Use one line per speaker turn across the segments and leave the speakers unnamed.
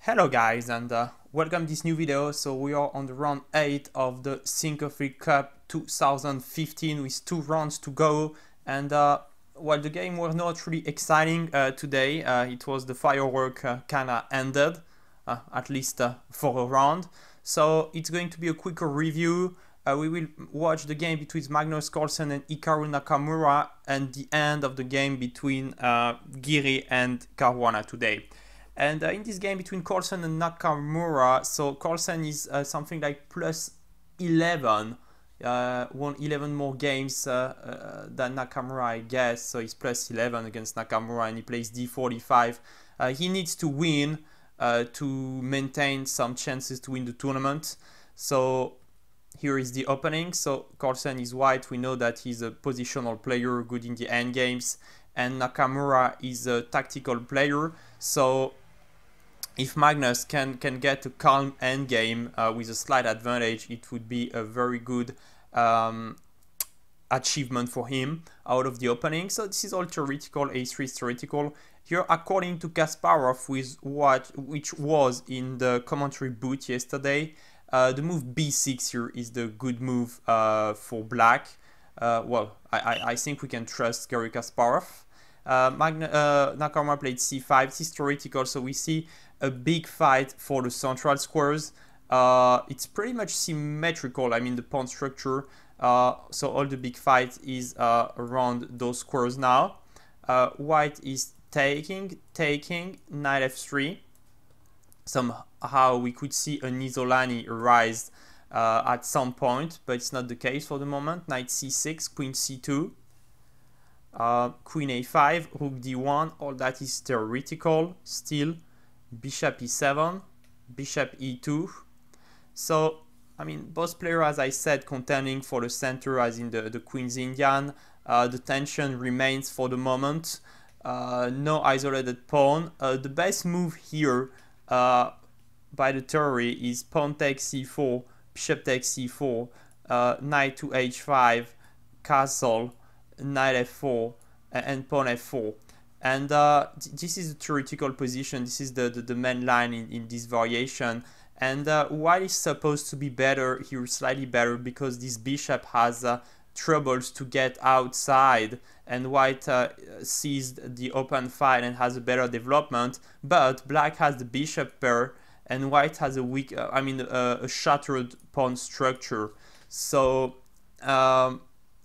Hello guys, and welcome to this new video. So we are on the round 8 of the Sinquefield Cup 2015 with 2 rounds to go, and while the game was not really exciting today, it was the firework kinda ended, at least for a round. So it's going to be a quicker review. We will watch the game between Magnus, Carlsen and Hikaru Nakamura, and the end of the game between Giri and Caruana today. And in this game between Carlson and Nakamura, so Carlsen is something like plus 11, won 11 more games than Nakamura, I guess. So he's plus 11 against Nakamura, and he plays d45. He needs to win to maintain some chances to win the tournament. So here is the opening. So Carlsen is white. We know that he's a positional player, good in the endgames, and Nakamura is a tactical player. So if Magnus can get a calm endgame with a slight advantage, it would be a very good achievement for him out of the opening. So this is all theoretical, a3 is theoretical. Here, according to Kasparov, which was in the commentary booth yesterday, the move b6 here is the good move for black. Well, I think we can trust Gary Kasparov. Nakamura played c5. This is theoretical, so we see a big fight for the central squares. It's pretty much symmetrical, I mean the pawn structure, so all the big fight is around those squares now. White is taking, knight f3. Somehow we could see an Isolani arise at some point, but it's not the case for the moment. Knight c6, queen c2. Queen a5, rook d1, all that is theoretical still. Bishop e7, bishop e2. So, I mean, both players, as I said, contending for the center as in the Queen's Indian. The tension remains for the moment. No isolated pawn. The best move here by the theory is pawn takes c4, bishop takes c4, knight to h5, castle, knight f4, and pawn f4. And this is a theoretical position. This is the main line in this variation. And white is supposed to be better here, slightly better, because this bishop has troubles to get outside, and white seized the open fight and has a better development. But black has the bishop pair, and white has a weak, a shattered pawn structure. So I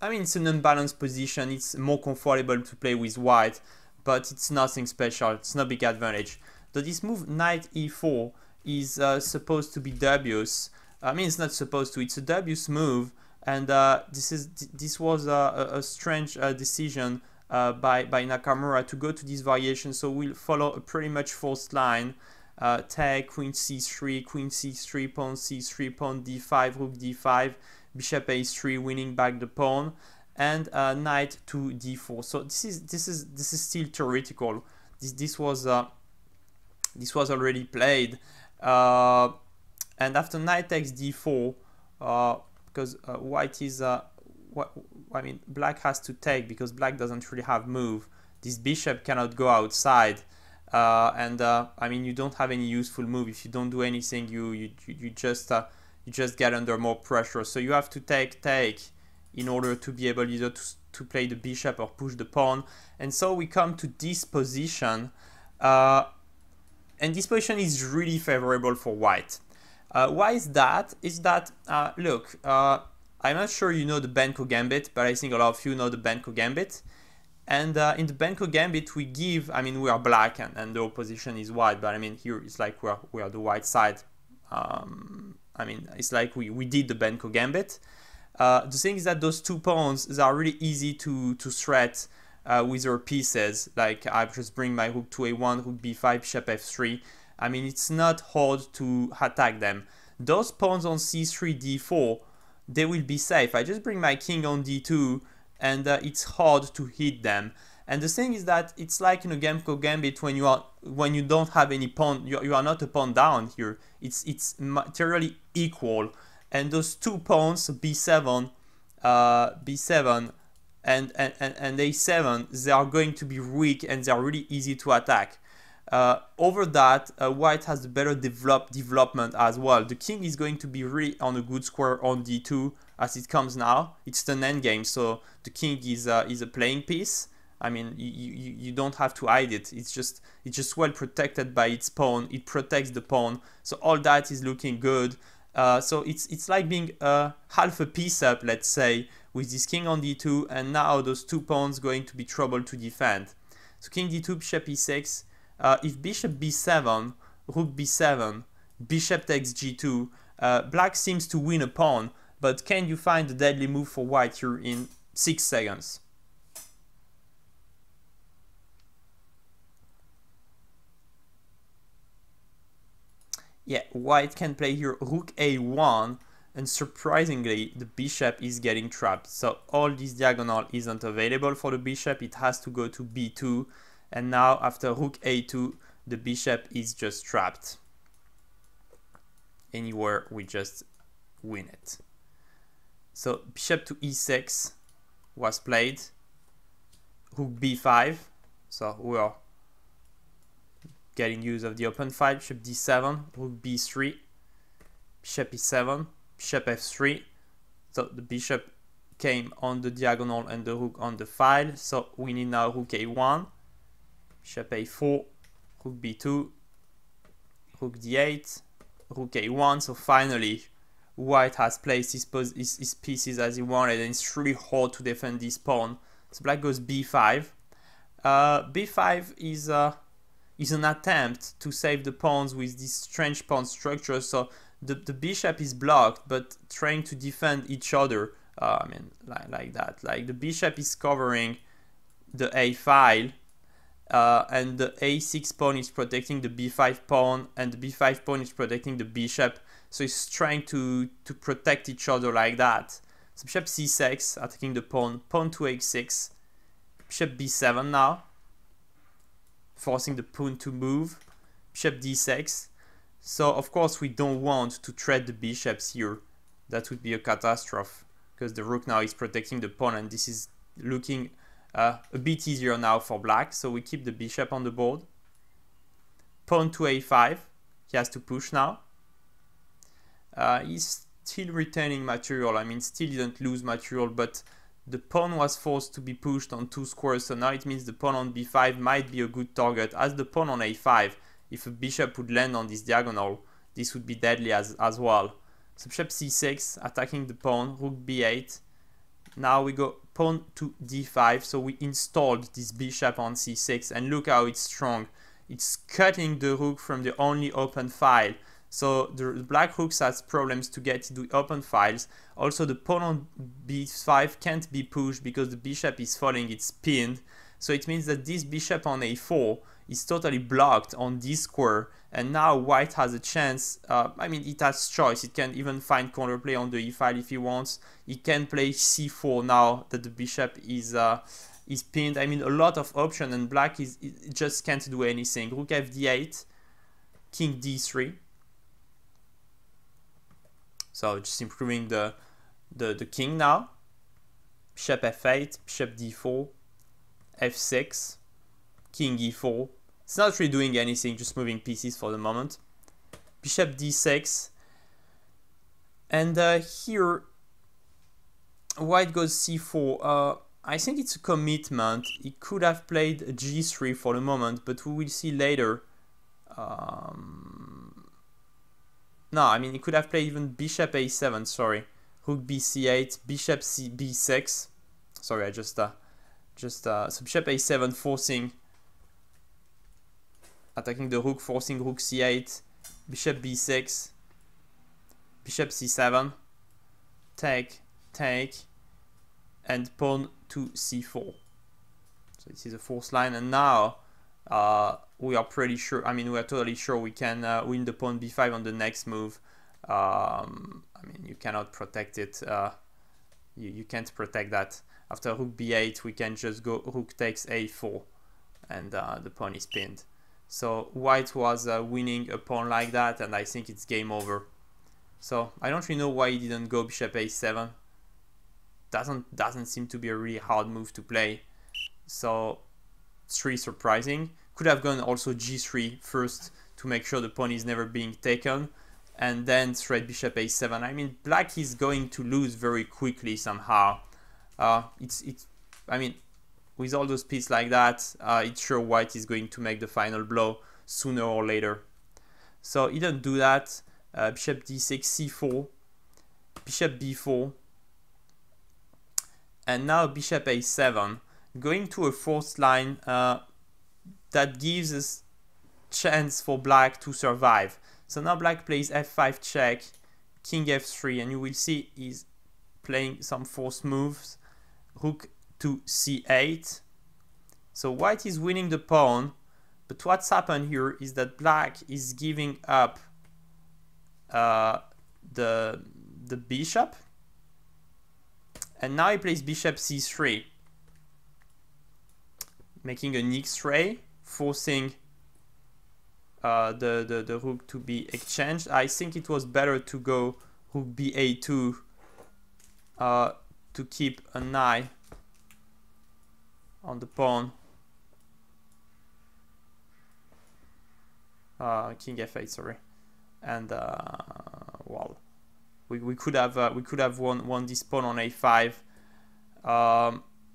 mean, it's an unbalanced position. It's more comfortable to play with white, but it's nothing special. It's no big advantage. So this move knight e4 is supposed to be dubious. I mean, it's not supposed to. It's a dubious move, and this was a strange decision by Nakamura to go to this variation. So we'll follow a pretty much forced line. Take queen c3, pawn c3, pawn d5, rook d5, bishop a3, winning back the pawn, and knight to d4. So this is still theoretical. This was already played, and after knight takes d4, because white is black has to take, because black doesn't really have move. This bishop cannot go outside. I mean, you don't have any useful move. If you don't do anything, you just get under more pressure. So you have to take in order to be able either to play the bishop or push the pawn. And so we come to this position, and this position is really favorable for white. Why is that? Is that look, I'm not sure you know the Benko Gambit, but I think a lot of you know the Benko Gambit. And in the Benko Gambit, we give, I mean, we are black and the opposition is white, but I mean, here it's like we are the white side. I mean, it's like we did the Benko Gambit. The thing is that those two pawns, they are really easy to threat with their pieces. Like, I just bring my rook to a1, rook b5, bishop f3. I mean, it's not hard to attack them. Those pawns on c3, d4, they will be safe. I just bring my king on d2, and it's hard to hit them. And the thing is that it's like in a Benko Gambit when you don't have any pawn, you are not a pawn down here. It's materially equal, and those two pawns b7, and a7, they are going to be weak and they are really easy to attack. Over that, white has the better development as well. The king is going to be really on a good square on d2 as it comes now. It's an endgame, so the king is a playing piece. I mean, you don't have to hide it. It's just well protected by its pawn. It protects the pawn, so all that is looking good. So it's like being half a piece up, let's say, with this king on d2, and now those two pawns going to be trouble to defend. So king d2, bishop e6. If bishop b7, rook b7, bishop takes g2, black seems to win a pawn, but can you find the deadly move for white here in 6 seconds? Yeah, white can play here rook a1, and surprisingly the bishop is getting trapped. So all this diagonal isn't available for the bishop, it has to go to b2, and now after rook a2 the bishop is just trapped. Anywhere we just win it. So bishop to e6 was played, rook b5, so we are getting use of the open file. Bishop d7, rook b3, bishop e7, bishop f3. So the bishop came on the diagonal and the rook on the file. So we need now rook a1, bishop a4, rook b2, rook d8, rook a1. So finally white has placed his pieces as he wanted, and it's really hard to defend this pawn. So black goes b5. b5 is an attempt to save the pawns with this strange pawn structure. So the bishop is blocked, but trying to defend each other. I mean, like that. Like the bishop is covering the a file, and the a6 pawn is protecting the b5 pawn, and the b5 pawn is protecting the bishop. So it's trying to protect each other like that. So bishop c6, attacking the pawn, pawn to h6, bishop b7 now, forcing the pawn to move, bishop d6. So of course we don't want to trade the bishops here. That would be a catastrophe, because the rook now is protecting the pawn, and this is looking a bit easier now for black. So we keep the bishop on the board. Pawn to a5, he has to push now. He's still retaining material. I mean, still didn't lose material, but the pawn was forced to be pushed on 2 squares, so now it means the pawn on b5 might be a good target. As the pawn on a5, if a bishop would land on this diagonal, this would be deadly as well. So bishop c6, attacking the pawn, rook b8. Now we go pawn to d5, so we installed this bishop on c6, and look how it's strong. It's cutting the rook from the only open file. So the black rooks has problems to get into open files. Also the pawn on b5 can't be pushed because the bishop is falling, it's pinned. So it means that this bishop on a4 is totally blocked on this square, and now white has a chance. I mean, it has choice. It can even find counterplay on the e file if he wants. It can play c4 now that the bishop is pinned. I mean, a lot of options, and black just can't do anything. Rook fd8, king d3. So just improving the king now. Bishop f8, bishop d4, f6, king e4. It's not really doing anything, just moving pieces for the moment. Bishop d6. And here, white goes c4. I think it's a commitment. He could have played g3 for the moment, but we will see later. No, I mean, he could have played even bishop a7, sorry. Rook bc8, bishop b6. Sorry, I just so bishop a7 forcing, attacking the rook, forcing rook c8, bishop b6, bishop c7, take, and pawn to c4. So this is a forced line, and now we are pretty sure, I mean, we are totally sure we can win the pawn b5 on the next move. I mean, you cannot protect it. You can't protect that. After rook b8, we can just go rook takes a4, and the pawn is pinned. So white was winning a pawn like that, and I think it's game over. So I don't really know why he didn't go bishop a7. Doesn't seem to be a really hard move to play. So it's really surprising. Could have gone also g3 first to make sure the pawn is never being taken, and then straight bishop a7. I mean, black is going to lose very quickly somehow. I mean, with all those pieces like that, it's sure white is going to make the final blow sooner or later. So he didn't do that. Bishop d6, c4, bishop b4, and now bishop a7, going to a forced line that gives us chance for black to survive. So now black plays f5 check, king f3, and you will see he's playing some forced moves. Rook to c8. So white is winning the pawn, but what's happened here is that black is giving up the bishop, and now he plays bishop c3, making an x-ray, forcing the rook to be exchanged. I think it was better to go rook ba2 to keep an eye on the pawn. King f8, sorry, and well, we could have won this pawn on a5.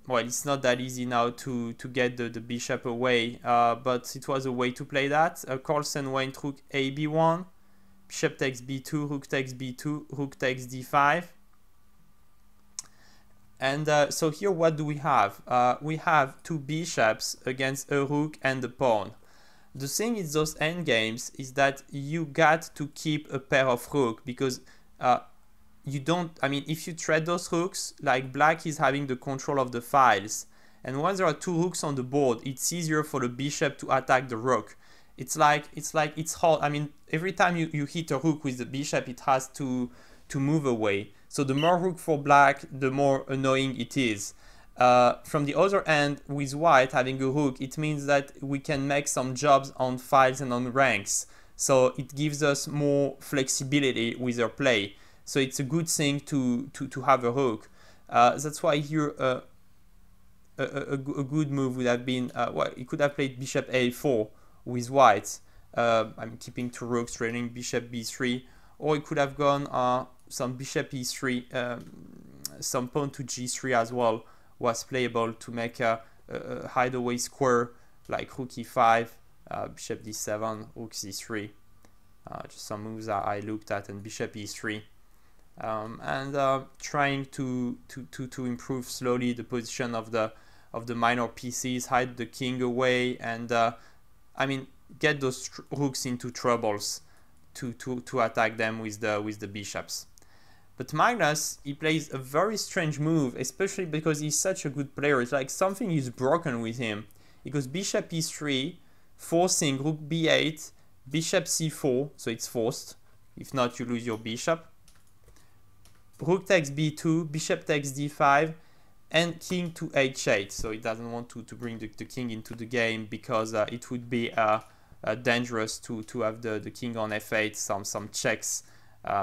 Well, it's not that easy now to get the bishop away, but it was a way to play that. Carlsen went rook a b1, bishop takes b2, rook takes b2, rook takes d5. And so here what do we have? We have two bishops against a rook and a pawn. The thing is those endgames is that you got to keep a pair of rook, because you don't, I mean, if you trade those rooks, like black is having the control of the files, and once there are two rooks on the board, it's easier for the bishop to attack the rook. It's hard. I mean, every time you hit a rook with the bishop, it has to move away. So the more rook for black, the more annoying it is. From the other end, with white having a rook, it means that we can make some jobs on files and on ranks. So it gives us more flexibility with our play. So it's a good thing to have a rook. That's why here a good move would have been, well, he could have played bishop a4 with white. I'm keeping two rooks, trailing bishop b3, or he could have gone some bishop e3, some pawn to g3 as well was playable to make a hideaway square, like rook e5, bishop d7, rook c3. Just some moves that I looked at, and bishop e3. And trying to improve slowly the position of the minor pieces, hide the king away, and I mean, get those rooks into troubles to attack them with the bishops. But Magnus, he plays a very strange move, especially because he's such a good player. It's like something is broken with him. He goes bishop e3, forcing rook b8, bishop c4, so it's forced. If not, you lose your bishop. Rook takes b2, bishop takes d5, and king to h8. So he doesn't want to bring the king into the game, because it would be dangerous to have the king on f8. Some checks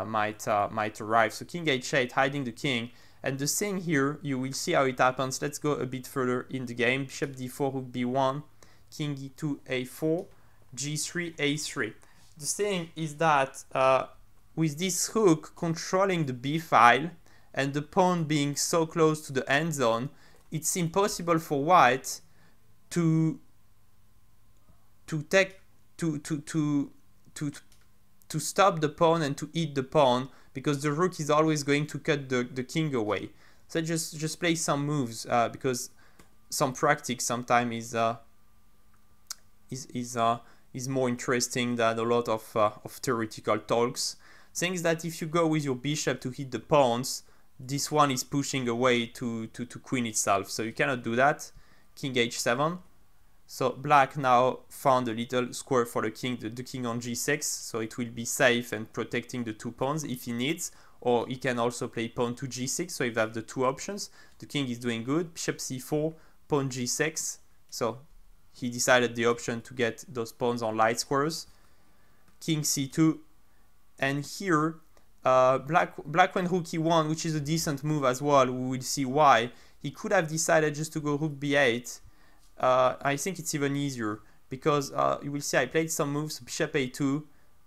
might arrive. So king h8, hiding the king. And the thing here, you will see how it happens. Let's go a bit further in the game. Bishop d4, rook b1, king e2, a4, g3, a3. The thing is that with this rook controlling the b file and the pawn being so close to the end zone, it's impossible for white to stop the pawn and to eat the pawn, because the rook is always going to cut the king away. So just play some moves, because some practice sometimes is more interesting than a lot of theoretical talks. Things that if you go with your bishop to hit the pawns, this one is pushing away to queen itself. So you cannot do that. King h7. So black now found a little square for the king on g6. So it will be safe and protecting the two pawns if he needs. Or he can also play pawn to g6. So if you have the two options, the king is doing good. Bishop c4, pawn g6. So he decided the option to get those pawns on light squares. King c2. And here, black went rook e1, which is a decent move as well. We will see why. He could have decided just to go rook b8. I think it's even easier. because you will see I played some moves, bishop a2,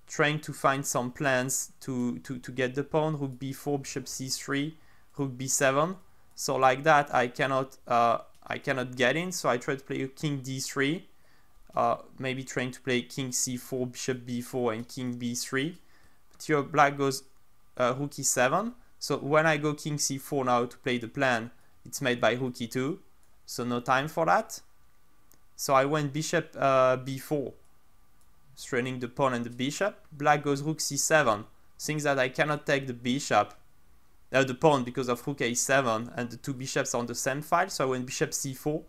trying to find some plans to get the pawn, rook b4, bishop c3, rook b7. So like that I cannot get in, so I try to play a king d3, maybe trying to play king c4, bishop b4 and king b3. But here black goes rook e7. So when I go king c4 now to play the plan, it's made by rook e2, so no time for that. So I went bishop b4, straining the pawn and the bishop. Black goes rook c7, thinks that I cannot take the bishop, the pawn, because of rook a7 and the two bishops are on the same file. So I went bishop c4,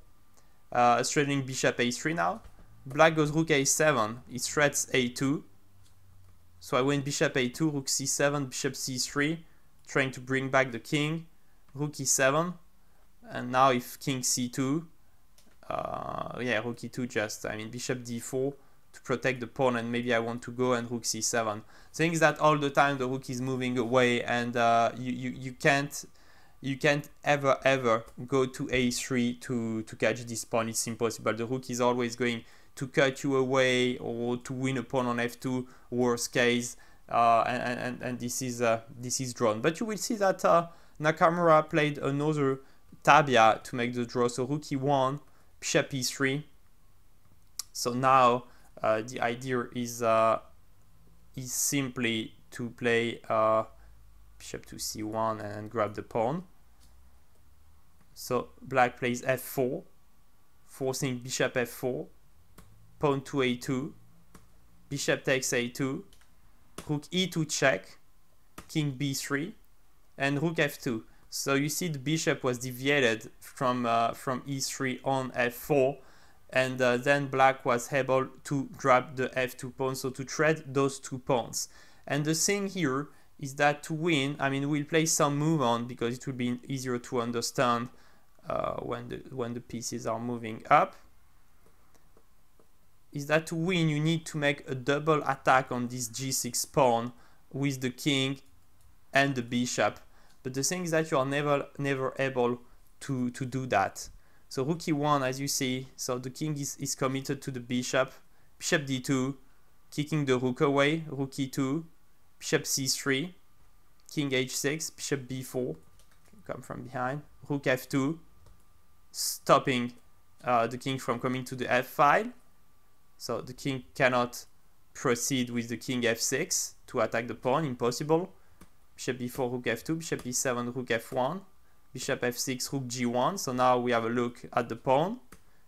straightening bishop a3 now. Black goes rook a7, it threats a2. So I went bishop a2, rook c7, bishop c3, trying to bring back the king, rook e7, and now if king c2, yeah, rook e2 just, I mean bishop d4 to protect the pawn, and maybe I want to go and rook c7. Things that all the time the rook is moving away, and you can't ever go to a3 to catch this pawn. It's impossible. The rook is always going to cut you away or to win a pawn on f2, worst case, and this is drawn. But you will see that Nakamura played another tabia to make the draw. So rook e1, bishop e3. So now the idea is simply to play bishop to c1 and grab the pawn. So black plays f4, forcing bishop f4, pawn to a2, bishop takes a2, rook e2 check, king b3, and rook f2. So you see the bishop was deviated from e3 on f4, and then black was able to grab the f2 pawn, so to trade those two pawns. And the thing here is that to win, I mean, we'll play some move on because it will be easier to understand when the pieces are moving up, is that to win you need to make a double attack on this g6 pawn with the king and the bishop. But the thing is that you are never able to do that. So rook e1, as you see, so the king is committed to the bishop, bishop d2, kicking the rook away, rook e2, bishop c3, king h6, bishop b4, come from behind, rook f2, stopping the king from coming to the f file. So the king cannot proceed with the king f6 to attack the pawn, impossible. Bishop b4, rook f2, bishop e7, rook f1, bishop f6, rook g1. So now we have a look at the pawn.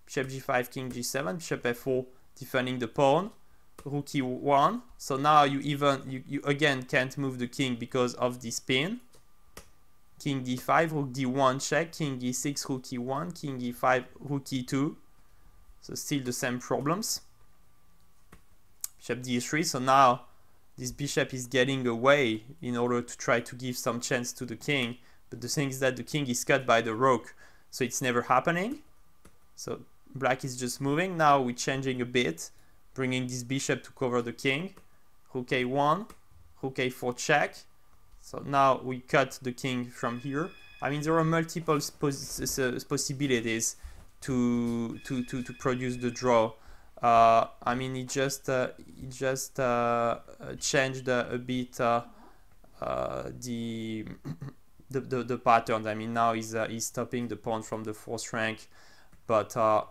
Bishop g5, king g7, bishop f4, defending the pawn, rook e1. So now you again can't move the king because of this pin. King d5, rook d1 check, king e6, rook e1, king e5, rook e2. So still the same problems. Bishop d3, so now this bishop is getting away in order to try to give some chance to the king, but the thing is that the king is cut by the rook, so it's never happening. So black is just moving. Now we're changing a bit, bringing this bishop to cover the king. Rook a1, rook a4 check. So now we cut the king from here. I mean, there are multiple possibilities to produce the draw. I mean, it just changed a bit the pattern. I mean, now he's stopping the pawn from the fourth rank, but so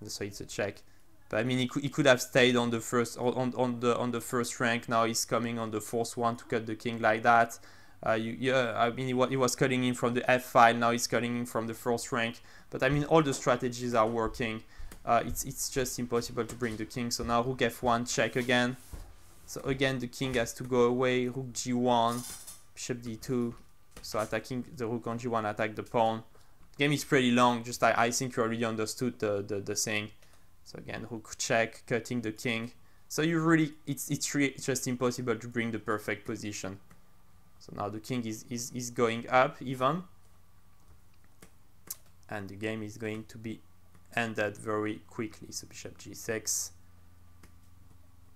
it's a check. But I mean, he could have stayed on the first on the first rank. Now he's coming on the fourth one to cut the king like that. I mean, he was cutting in from the f file. Now he's cutting in from the first rank. But I mean, all the strategies are working. It's just impossible to bring the king. So now rook f1 check again. So again the king has to go away. Rook g1, bishop d2. So attacking the rook on g1, attack the pawn. The game is pretty long. Just I think you already understood the thing. So again rook check, cutting the king. So you really it's just impossible to bring the perfect position. So now the king is going up even, and the game is going to be ended very quickly. So bishop g6.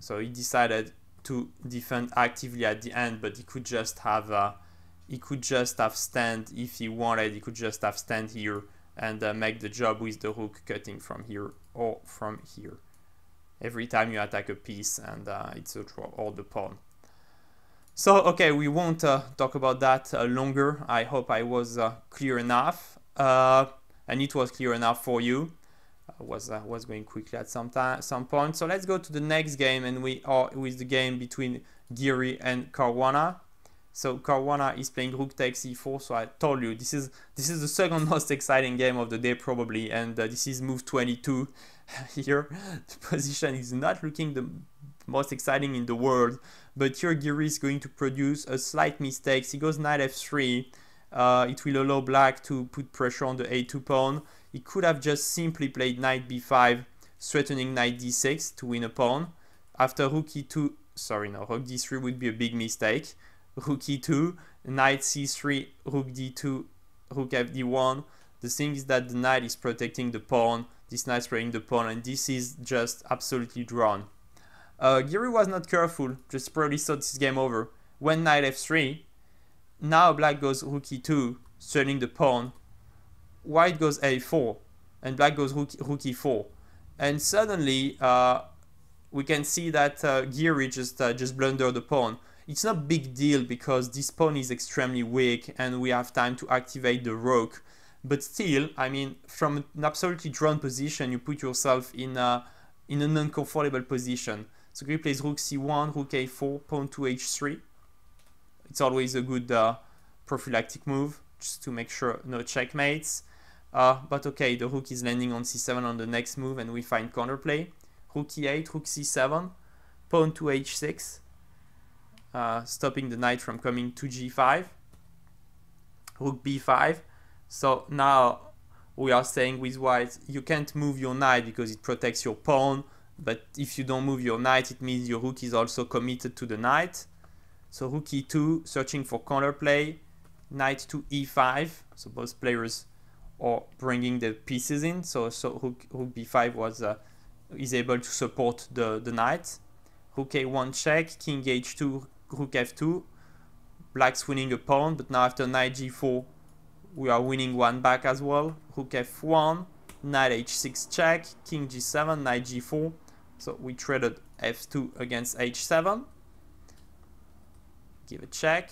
So he decided to defend actively at the end, but he could just have stand if he wanted. He could just have stand here and make the job with the rook cutting from here or from here. Every time you attack a piece, and it's a draw, or the pawn. So, okay, we won't talk about that longer. I hope I was clear enough, and it was clear enough for you. I was going quickly at some point. So let's go to the next game, and we are with the game between Giri and Caruana. So Caruana is playing rook takes e4. So I told you this is the second most exciting game of the day probably, and this is move 22 here. The position is not looking the most exciting in the world, but here Giri is going to produce a slight mistake. He goes knight f3. It will allow black to put pressure on the a2 pawn. He could have just simply played knight b5, threatening knight d6 to win a pawn. After rook e2, sorry, no, rook d3 would be a big mistake. Rook e2, knight c3, rook d2, rook fd1. The thing is that the knight is protecting the pawn, this knight is protecting the pawn, and this is just absolutely drawn. Giri was not careful, just probably thought this game over. When knight f3, now black goes rook e2, threatening the pawn. White goes a4, and black goes rook e4. And suddenly, we can see that Giri just blundered the pawn. It's not a big deal because this pawn is extremely weak and we have time to activate the rook. But still, I mean, from an absolutely drawn position, you put yourself in an uncomfortable position. So Giri plays rook c1, rook a4, pawn to h3. It's always a good prophylactic move, just to make sure no checkmates. But okay, the rook is landing on c7 on the next move, and we find counterplay. Rook e8, rook c7, pawn to h6, stopping the knight from coming to g5. Rook b5. So now we are saying with white, you can't move your knight because it protects your pawn. But if you don't move your knight, it means your rook is also committed to the knight. So rook e2, searching for counterplay. Knight to e5. So both players are bringing the pieces in. So rook b5 is able to support the knight. Rook a1 check, king h2, rook f2. Black's winning a pawn, but now after knight g4, we are winning one back as well. Rook f1, knight h6 check, king g7, knight g4. So we traded f2 against h7. Give a check.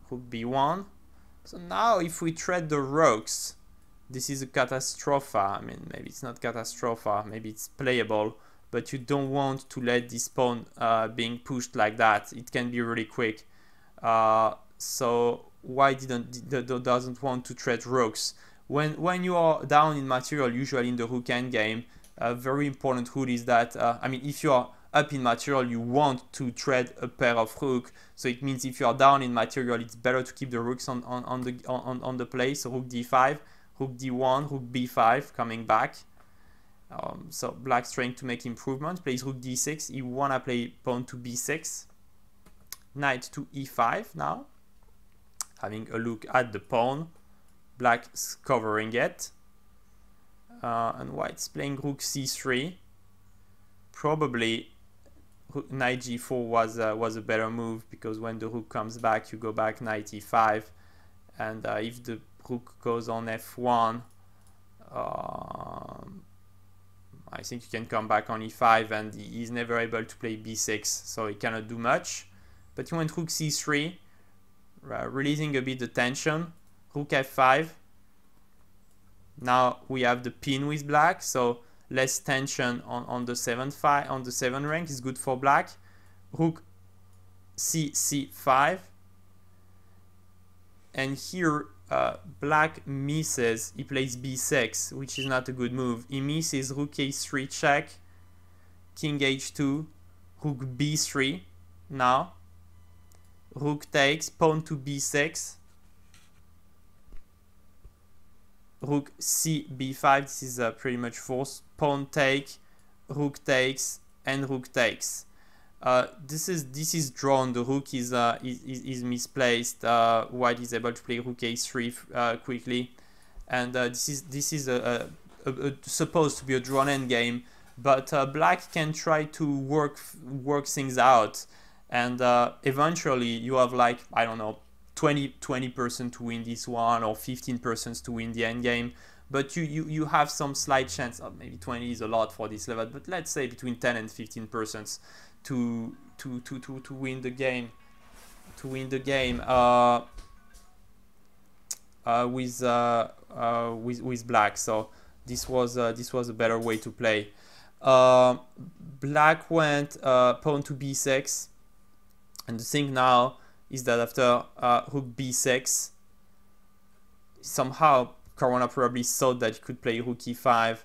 Rook b1. So now if we trade the rooks, this is a catastrophe. I mean, maybe it's not catastrophe, maybe it's playable, but you don't want to let this pawn being pushed like that. It can be really quick. So white doesn't want to trade rooks. When you are down in material, usually in the rook endgame, a very important rule is that, I mean, if you are up in material, you want to trade a pair of rook. So it means if you are down in material, it's better to keep the rooks on the play. So rook d5, rook d1, rook b5 coming back. So black's trying to make improvement. Plays rook d6. He wanna play pawn to b6. Knight to e5 now. Having a look at the pawn. Black's covering it. And white's playing rook c3. Probably knight g4 was a better move, because when the rook comes back, you go back knight e5. And if the rook goes on f1, I think you can come back on e5, and he's never able to play b6, so he cannot do much. But he went rook c3, releasing a bit the tension. Rook f5. Now we have the pin with black, so less tension on the 7 rank is good for black. Rook c5, and here black misses. He plays b6, which is not a good move. He misses rook a3 check, king h2, rook b3. Now rook takes, pawn to b6. Rook c b5, this is pretty much forced. Pawn take, rook takes, and rook takes. This is drawn. The rook is misplaced. White is able to play rook a3 quickly, and this is supposed to be a drawn endgame. But black can try to work things out, and eventually you have, like, I don't know, 20% to win this one, or 15% to win the endgame. But you have some slight chance, maybe 20 is a lot for this level, but let's say between 10 and 15% to win the game. To win the game with black. So this was a better way to play. Black went pawn to b6, and the thing now is that after rook b6, somehow Caruana probably thought that he could play rook e5,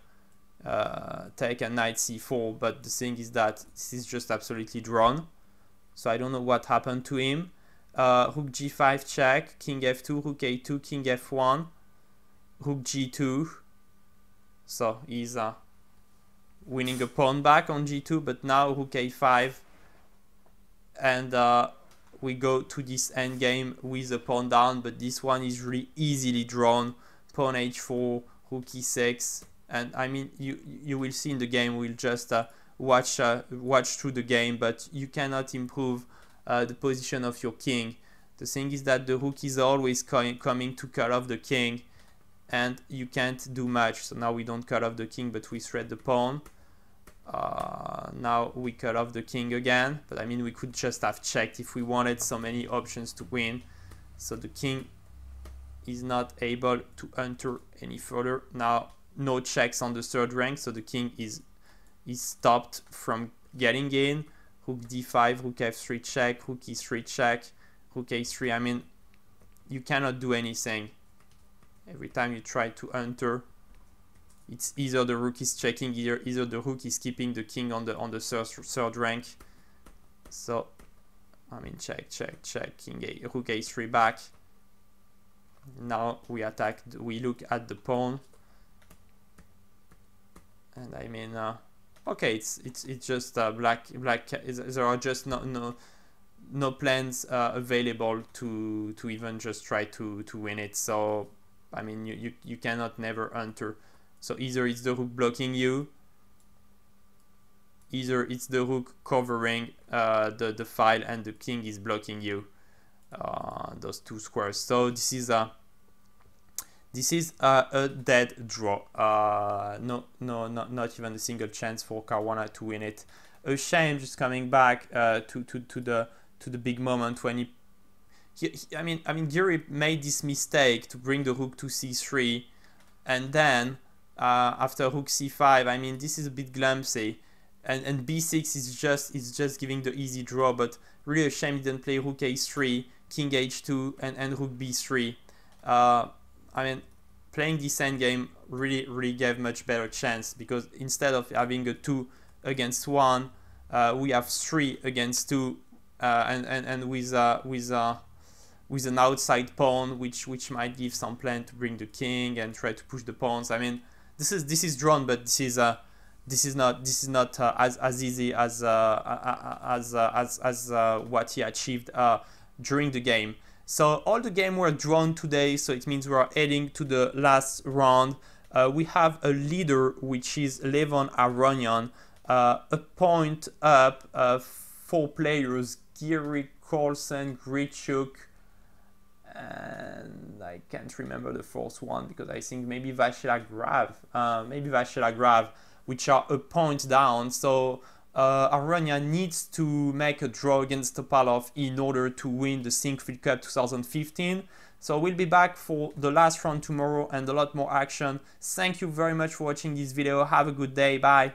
take a knight c4, but the thing is that this is just absolutely drawn. So I don't know what happened to him. Rook g5 check, king f2, rook a2, king f1, rook g2. So he's winning a pawn back on g2, but now rook a5, and we go to this endgame with a pawn down, but this one is really easily drawn. Pawn h4, rook e6, and I mean you will see in the game. We'll just watch through the game, but you cannot improve the position of your king. The thing is that the rook is always coming to cut off the king, and you can't do much. So now we don't cut off the king, but we thread the pawn. Now we cut off the king again, but I mean we could just have checked if we wanted so many options to win. So the king is not able to enter any further. Now no checks on the third rank, so the king is stopped from getting in. Rook d5, rook f3 check, rook e3 check, rook a3. I mean, you cannot do anything. Every time you try to enter, it's either the rook is checking, either the rook is keeping the king on the third rank. So I mean, check, king a, rook a3 back. Now we attack, we look at the pawn, and I mean, okay, it's just black. There are just no plans available to even just try to win it. So I mean, you cannot never enter. So either it's the rook blocking you, either it's the rook covering the file, and the king is blocking you. Those two squares. So this is a dead draw. Not even a single chance for Caruana to win it. A shame. Just coming back to the big moment when I mean Giri made this mistake to bring the rook to c3, and then after rook c5, I mean this is a bit clumsy, and b6 is just giving the easy draw, but really a shame he didn't play rook a3, king h2, and rook b3. I mean, playing this endgame really gave much better chance, because instead of having a 2 against 1, we have 3 against 2, and with an outside pawn, which might give some plan to bring the king and try to push the pawns. I mean, this is drawn, but this is not as easy as what he achieved during the game. So all the game were drawn today, so it means we are heading to the last round. We have a leader, which is Levon Aronian, a point up, 4 players, Giri, Carlsen, Grichuk, and I can't remember the fourth one, because I think maybe Vashila Grav, which are a point down. So Aronian needs to make a draw against Topalov in order to win the Sinquefield Cup 2015. So we'll be back for the last round tomorrow and a lot more action. Thank you very much for watching this video. Have a good day. Bye.